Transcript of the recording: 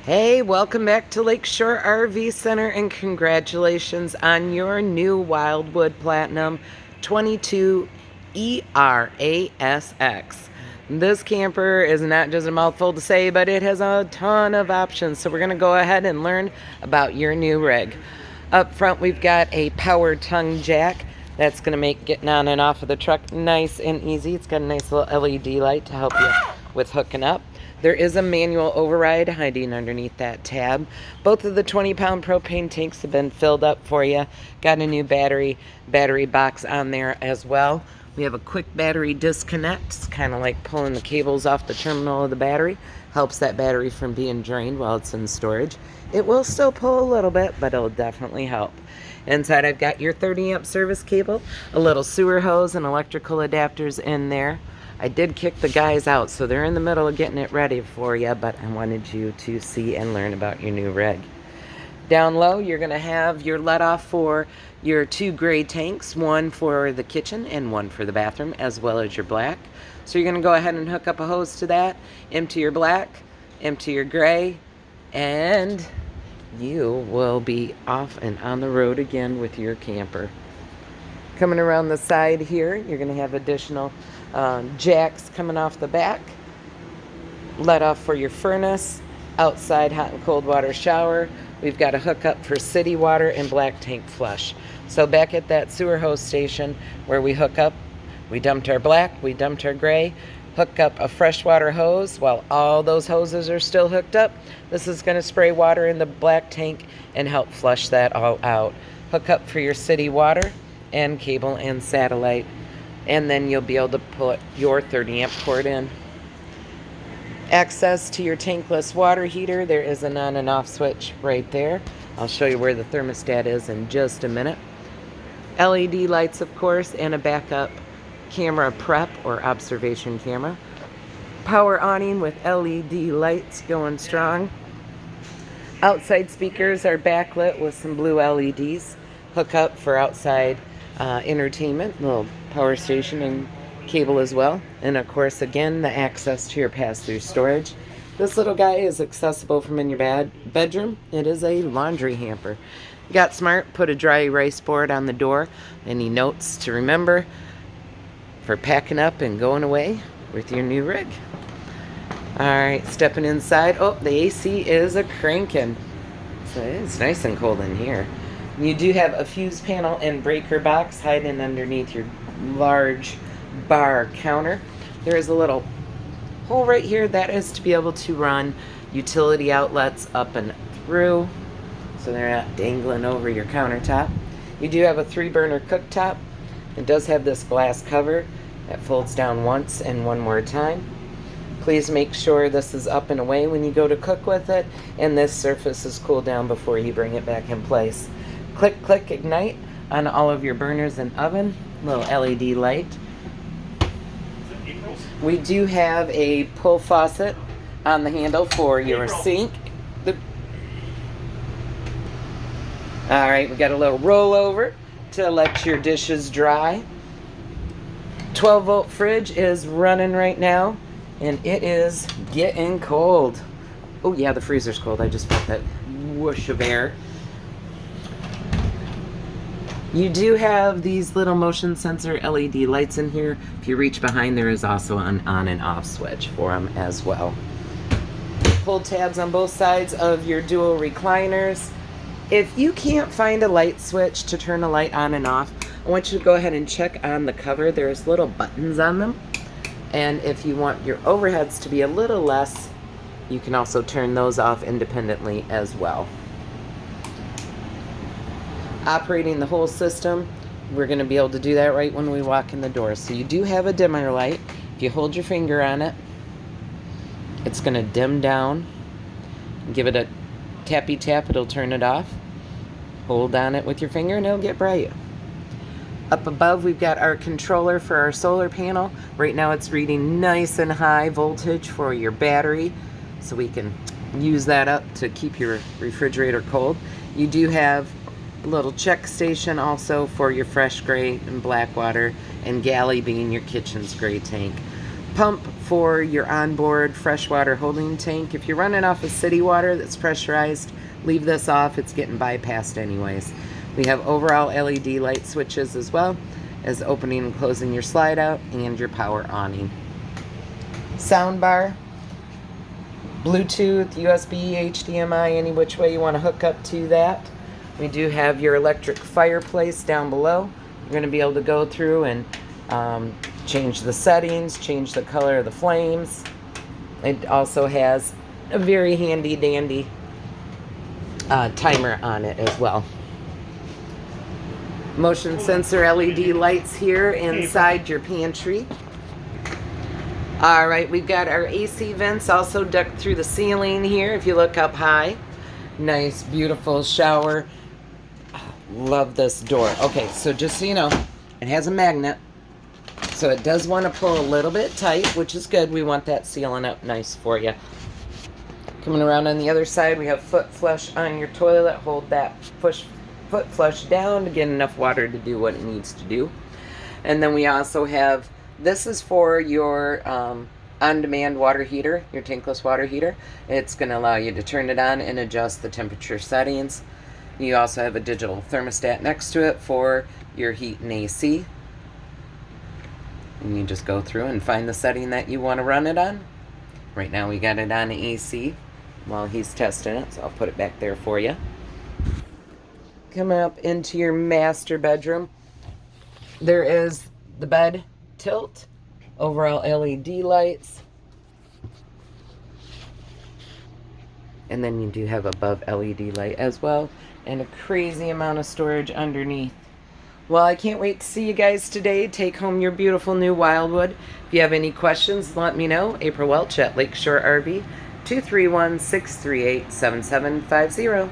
Hey, welcome back to Lakeshore RV Center and congratulations on your new Wildwood Platinum 22ERASX. This camper is not just a mouthful to say, but it has a ton of options. So we're going to go ahead and learn about your new rig. Up front, we've got a power tongue jack. That's going to make getting on and off of the truck nice and easy. It's got a nice little LED light to help you with hooking up. There is a manual override hiding underneath that tab. Both of the 20-pound propane tanks have been filled up for you. Got a new battery box on there as well. We have a quick battery disconnect. It's kind of like pulling the cables off the terminal of the battery. Helps that battery from being drained while it's in storage. It will still pull a little bit, but it'll definitely help. Inside I've got your 30-amp service cable, a little sewer hose, and electrical adapters in there. I did kick the guys out, so they're in the middle of getting it ready for you, but I wanted you to see and learn about your new rig. Down low, you're going to have your let-off for your two gray tanks, one for the kitchen and one for the bathroom, as well as your black. So you're going to go ahead and hook up a hose to that, empty your black, empty your gray, and you will be off and on the road again with your camper. Coming around the side here, you're going to have additional jacks coming off the back, let off for your furnace, outside hot and cold water shower. We've got a hookup for city water and black tank flush. So back at that sewer hose station where we hook up, we dumped our black, we dumped our gray, hook up a freshwater hose while all those hoses are still hooked up. This is going to spray water in the black tank and help flush that all out. Hook up for your city water and cable and satellite, and then you'll be able to put your 30-amp cord in. Access to your tankless water heater. There is an on and off switch right there. I'll show you where the thermostat is in just a minute. LED lights, of course, and a backup camera prep or observation camera. Power awning with LED lights going strong. Outside speakers are backlit with some blue LEDs. Hook up for outside entertainment, little power station and cable as well. And of course, again, the access to your pass-through storage. This little guy is accessible from in your bedroom. It is a laundry hamper. Got smart, put a dry erase board on the door. Any notes to remember for packing up and going away with your new rig. All right, stepping inside. Oh, the AC is a-cranking. So it's nice and cold in here. You do have a fuse panel and breaker box hiding underneath your large bar counter. There is a little hole right here that is to be able to run utility outlets up and through so they're not dangling over your countertop. You do have a 3-burner cooktop. It does have this glass cover that folds down once and one more time. Please make sure this is up and away when you go to cook with it, and this surface is cooled down before you bring it back in place. Click, click, ignite on all of your burners and oven. Little LED light. We do have a pull faucet on the handle for your sink. Alright, we got a little rollover to let your dishes dry. 12-volt fridge is running right now, and it is getting cold. Oh yeah, the freezer's cold. I just felt that whoosh of air. You do have these little motion sensor LED lights in here. If you reach behind, there is also an on and off switch for them as well. Pull tabs on both sides of your dual recliners. If you can't find a light switch to turn a light on and off, I want you to go ahead and check on the cover. There's little buttons on them. And if you want your overheads to be a little less, you can also turn those off independently as well. Operating the whole system, we're going to be able to do that right when we walk in the door. So you do have a dimmer light. If you hold your finger on it, it's going to dim down. Give it a tappy tap, it'll turn it off. Hold on it with your finger and it'll get bright. Up above, we've got our controller for our solar panel. Right now it's reading nice and high voltage for your battery, so we can use that up to keep your refrigerator cold. You do have a little check station also for your fresh gray and black water, and galley being your kitchen's gray tank. pump for your onboard freshwater holding tank. If you're running off of city water that's pressurized, leave this off. It's getting bypassed anyways. We have overall LED light switches as well as opening and closing your slide out and your power awning. Sound bar, Bluetooth, USB, HDMI, any which way you want to hook up to that. We do have your electric fireplace down below. You're going to be able to go through and change the settings, change the color of the flames. It also has a very handy dandy timer on it as well. Motion sensor LED lights here inside your pantry. All right, we've got our AC vents also ducked through the ceiling here if you look up high. Nice, beautiful shower. Love this door. Okay, so just so you know, it has a magnet. So it does want to pull a little bit tight, which is good. We want that sealing up nice for you. Coming around on the other side, we have foot flush on your toilet. Hold that foot flush down to get enough water to do what it needs to do. And then we also have, this is for your on-demand water heater, your tankless water heater. It's going to allow you to turn it on and adjust the temperature settings. You also have a digital thermostat next to it for your heat and AC. And you just go through and find the setting that you want to run it on. Right now we got it on AC while he's testing it, so I'll put it back there for you. Coming up into your master bedroom, there is the bed tilt, overall LED lights, and then you do have above LED light as well, and a crazy amount of storage underneath. Well, I can't wait to see you guys today. Take home your beautiful new Wildwood. If you have any questions, let me know. April Welch at Lakeshore RV, 231-638-7750.